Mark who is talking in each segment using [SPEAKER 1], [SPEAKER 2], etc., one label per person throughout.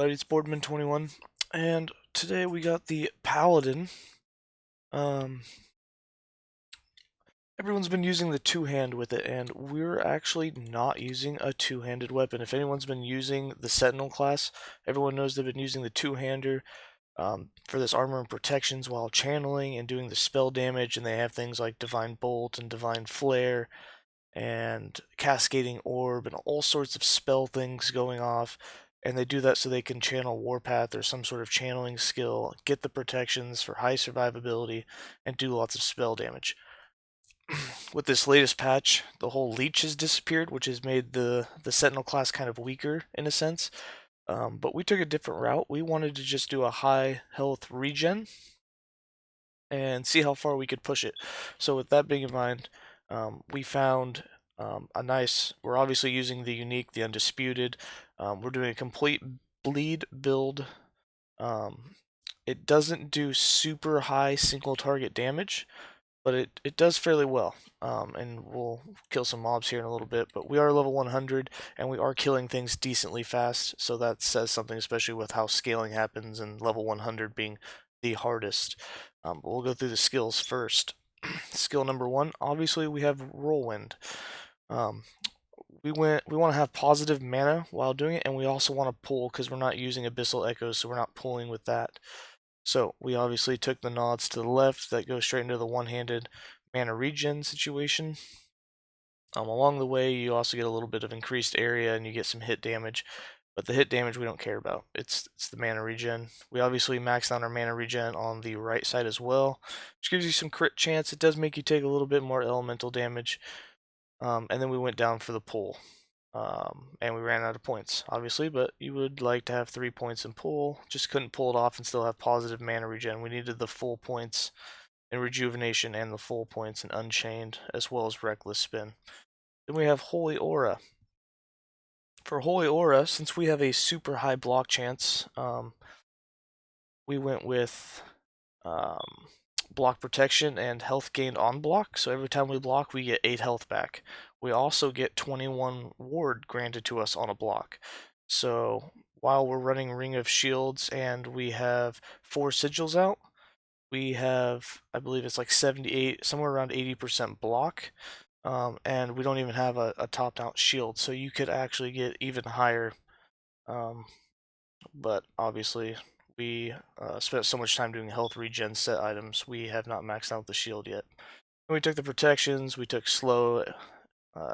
[SPEAKER 1] It's Boardman21, and today we got the Paladin. Um, Everyone's been using the two-hand with it, and we're actually not using a two-handed weapon. If anyone's been using the Sentinel class, everyone knows they've been using the two-hander for this armor and protections while channeling and doing the spell damage, and they have things like Divine Bolt and Divine Flare and Cascading Orb and all sorts of spell things going off. And they do that so they can channel Warpath or some sort of channeling skill, get the protections for high survivability, and do lots of spell damage. With this latest patch, the whole leech has disappeared, which has made the Sentinel class kind of weaker in a sense. But we took a different route. We wanted to just do a high health regen and see how far we could push it. So with that being in mind, we found a nice. We're obviously using the unique, the Undisputed. We're doing a complete bleed build. Um, it doesn't do super high single target damage, but it does fairly well. And we'll kill some mobs here in a little bit, but we are level 100 and we are killing things decently fast, so that says something, especially with how scaling happens and level 100 being the hardest. But we'll go through the skills first. Skill number 1, obviously we have Whirlwind. Um, we want to have positive mana while doing it, and we also want to pull because we're not using Abyssal Echoes, so we're not pulling with that. So we obviously took the nods to the left that goes straight into the one-handed mana regen situation. Along the way, you also get a little bit of increased area and you get some hit damage, but the hit damage we don't care about. It's the mana regen. We obviously maxed out our mana regen on the right side as well, which gives you some crit chance. It does make you take a little bit more elemental damage. And then we went down for the pull. And we ran out of points, obviously, but you would like to have 3 points in pull. Just couldn't pull it off and still have positive mana regen. We needed the full points in rejuvenation and the full points in Unchained, as well as reckless spin. Then we have Holy Aura. For Holy Aura, since we have a super high block chance, we went with block protection and health gained on block. So every time we block, we get 8 health back. We also get 21 ward granted to us on a block. So while we're running Ring of Shields and we have 4 sigils out, we have, I believe it's like 78, somewhere around 80% block. And we don't even have a top-down shield, so you could actually get even higher. Um, but obviously, we spent so much time doing health regen set items, we have not maxed out the shield yet. And we took the protections, we took slow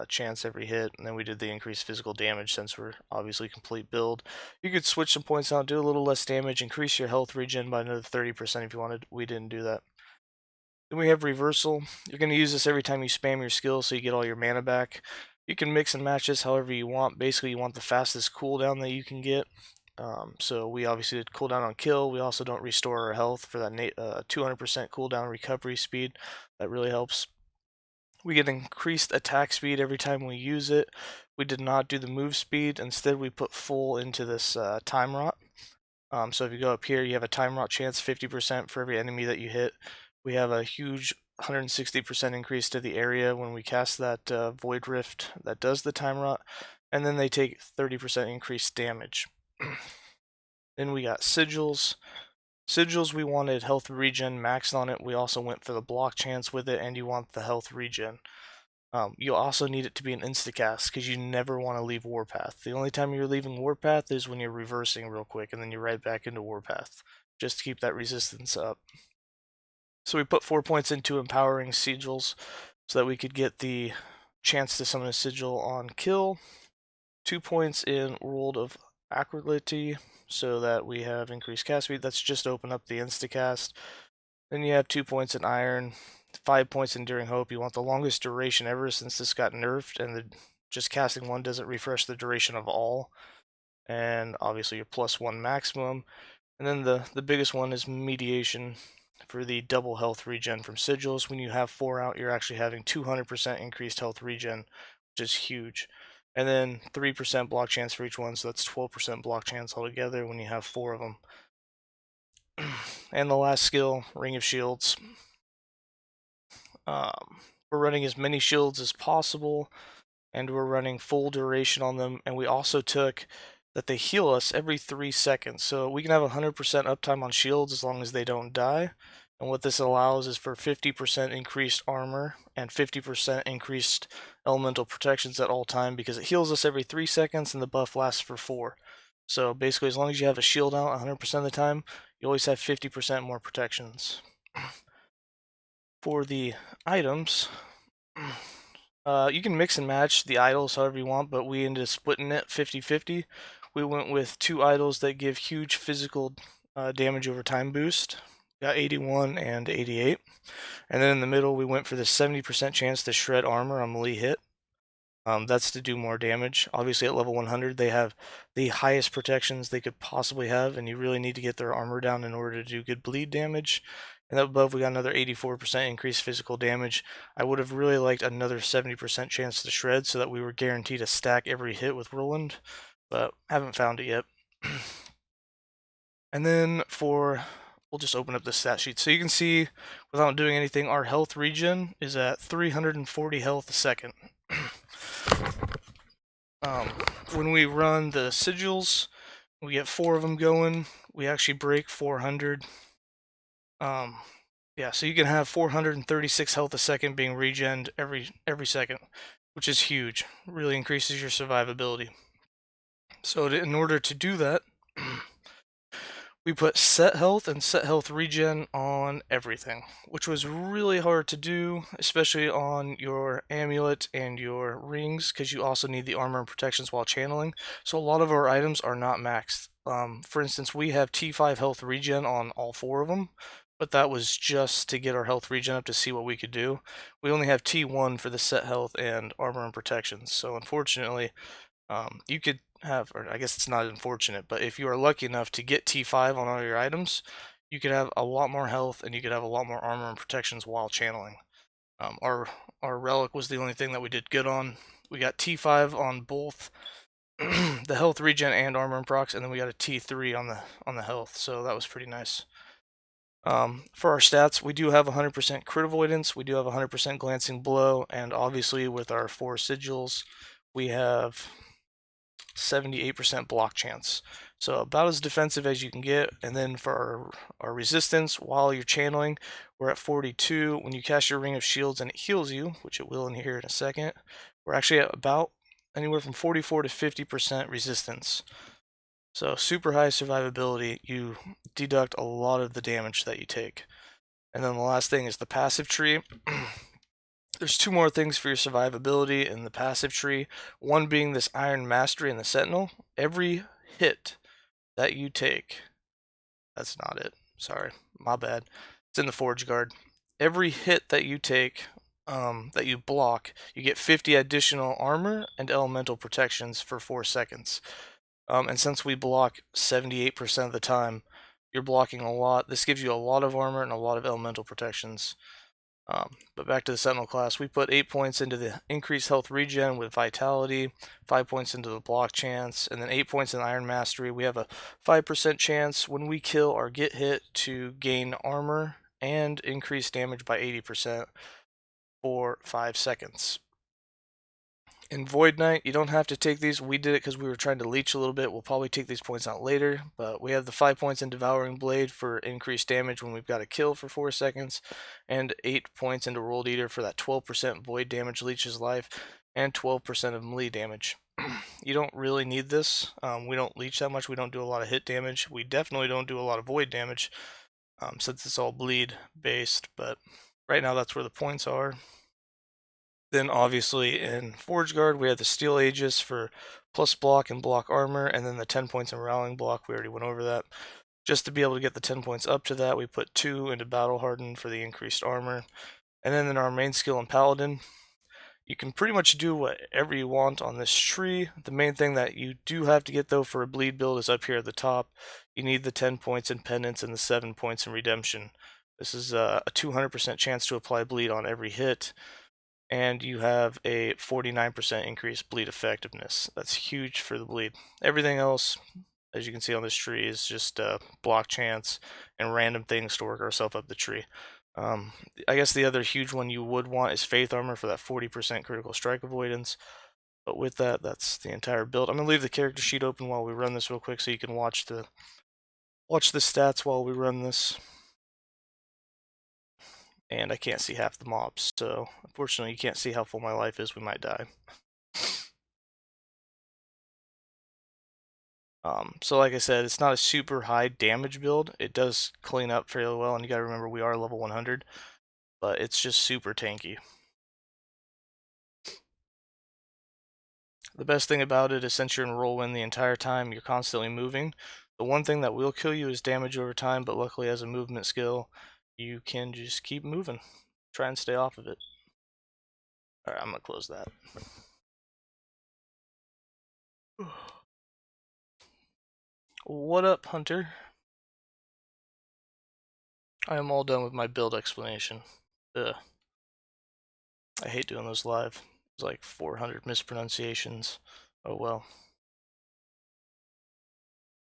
[SPEAKER 1] chance every hit, and then we did the increased physical damage since we're obviously complete build. You could switch some points out, do a little less damage, increase your health regen by another 30% if you wanted. We didn't do that. Then we have reversal. You're going to use this every time you spam your skill so you get all your mana back. You can mix and match this however you want. Basically, you want the fastest cooldown that you can get. So we obviously did cooldown on kill. We also don't restore our health for that 200% cooldown recovery speed. That really helps. We get increased attack speed every time we use it. We did not do the move speed. Instead, we put full into this time rot. So if you go up here, you have a time rot chance 50% for every enemy that you hit. We have a huge 160% increase to the area when we cast that Void Rift that does the time rot, and then they take 30% increased damage. Then we got sigils. Sigils, we wanted health regen maxed on it. We also went for the block chance with it, and you want the health regen. You'll also need it to be an instacast because you never want to leave Warpath. The only time you're leaving Warpath is when you're reversing real quick and then you're right back into Warpath, just to keep that resistance up. So we put 4 points into empowering sigils so that we could get the chance to summon a sigil on kill, 2 points in World of Acroglity so that we have increased cast speed. That's just open up the instacast. Then you have 2 points in Iron, 5 points in Enduring Hope. You want the longest duration ever since this got nerfed, and just casting one doesn't refresh the duration of all. And obviously your +1 maximum. And then the biggest one is Mediation for the double health regen from sigils. When you have 4 out, you're actually having 200% increased health regen, which is huge. And then 3% block chance for each one, so that's 12% block chance altogether when you have 4 of them. And the last skill, Ring of Shields. We're running as many shields as possible, and we're running full duration on them. And we also took that they heal us every 3 seconds. So we can have 100% uptime on shields as long as they don't die. And what this allows is for 50% increased armor and 50% increased elemental protections at all time, because it heals us every 3 seconds and the buff lasts for 4. So basically, as long as you have a shield out 100% of the time, you always have 50% more protections. For the items, you can mix and match the idols however you want, but we ended up splitting it 50-50. We went with 2 idols that give huge physical damage over time boost. Got 81 and 88. And then in the middle, we went for the 70% chance to shred armor on melee hit. That's to do more damage. Obviously, at level 100, they have the highest protections they could possibly have, and you really need to get their armor down in order to do good bleed damage. And up above, we got another 84% increased physical damage. I would have really liked another 70% chance to shred so that we were guaranteed a stack every hit with Roland, but haven't found it yet. And then we'll just open up the stat sheet. So you can see, without doing anything, our health regen is at 340 health a second. When we run the sigils, we get 4 of them going. We actually break 400. Yeah, so you can have 436 health a second being regened every second, which is huge. Really increases your survivability. So in order to do that, we put set health and set health regen on everything, which was really hard to do, especially on your amulet and your rings, because you also need the armor and protections while channeling. So a lot of our items are not maxed. For instance, we have T5 health regen on all 4 of them, but that was just to get our health regen up to see what we could do. We only have T1 for the set health and armor and protections, so unfortunately, you could have, or I guess it's not unfortunate, but if you are lucky enough to get T5 on all your items, you could have a lot more health and you could have a lot more armor and protections while channeling. Our relic was the only thing that we did good on. We got T5 on both the health regen and armor and procs, and then we got a T3 on the health, so that was pretty nice. For our stats, we do have 100% crit avoidance, we do have 100% glancing blow, and obviously with our 4 sigils, we have 78% block chance. So about as defensive as you can get. And then for our resistance, while you're channeling, we're at 42. When you cast your Ring of Shields and it heals you, which it will in here in a second, we're actually at about anywhere from 44 to 50% resistance. So super high survivability. You deduct a lot of the damage that you take. And then the last thing is the passive tree. There's 2 more things for your survivability in the passive tree. One being this Iron Mastery and the Sentinel. Every hit that you take, that's not it, sorry, my bad. It's in the Forge Guard. Every hit that you take, that you block, you get 50 additional armor and elemental protections for 4 seconds. And since we block 78% of the time, you're blocking a lot. This gives you a lot of armor and a lot of elemental protections. But back to the Sentinel class, we put 8 points into the increased health regen with Vitality, 5 points into the block chance, and then 8 points in Iron Mastery. We have a 5% chance when we kill or get hit to gain armor and increase damage by 80% for 5 seconds. In Void Knight, you don't have to take these. We did it because we were trying to leech a little bit. We'll probably take these points out later, but we have the 5 points in Devouring Blade for increased damage when we've got a kill for 4 seconds, and 8 points into World Eater for that 12% void damage leeches life, and 12% of melee damage. You don't really need this. We don't leech that much. We don't do a lot of hit damage. We definitely don't do a lot of void damage, since it's all bleed based, but right now that's where the points are. Then obviously in Forge Guard, we have the Steel Aegis for plus block and block armor, and then the 10 points in Rallying Block, we already went over that. Just to be able to get the 10 points up to that, we put 2 into Battle Harden for the increased armor. And then in our main skill in Paladin, you can pretty much do whatever you want on this tree. The main thing that you do have to get though for a bleed build is up here at the top. You need the 10 points in Penance and the 7 points in Redemption. This is a 200% chance to apply bleed on every hit, and you have a 49% increased bleed effectiveness. That's huge for the bleed. Everything else, as you can see on this tree, is just block chance and random things to work ourselves up the tree. I guess the other huge one you would want is Faith Armor for that 40% critical strike avoidance. But with that, that's the entire build. I'm gonna leave the character sheet open while we run this real quick, so you can watch the stats while we run this. And I can't see half the mobs, so unfortunately you can't see how full my life is. We might die. So like I said, it's not a super high damage build. It does clean up fairly well, and you gotta remember we are level 100, but it's just super tanky. The best thing about it is since you're in whirlwind the entire time, you're constantly moving. The one thing that will kill you is damage over time, but luckily as a movement skill, you can just keep moving. Try and stay off of it. Alright, I'm gonna close that. What up, Hunter? I am all done with my build explanation. Ugh. I hate doing those live. It's like 400 mispronunciations. Oh well.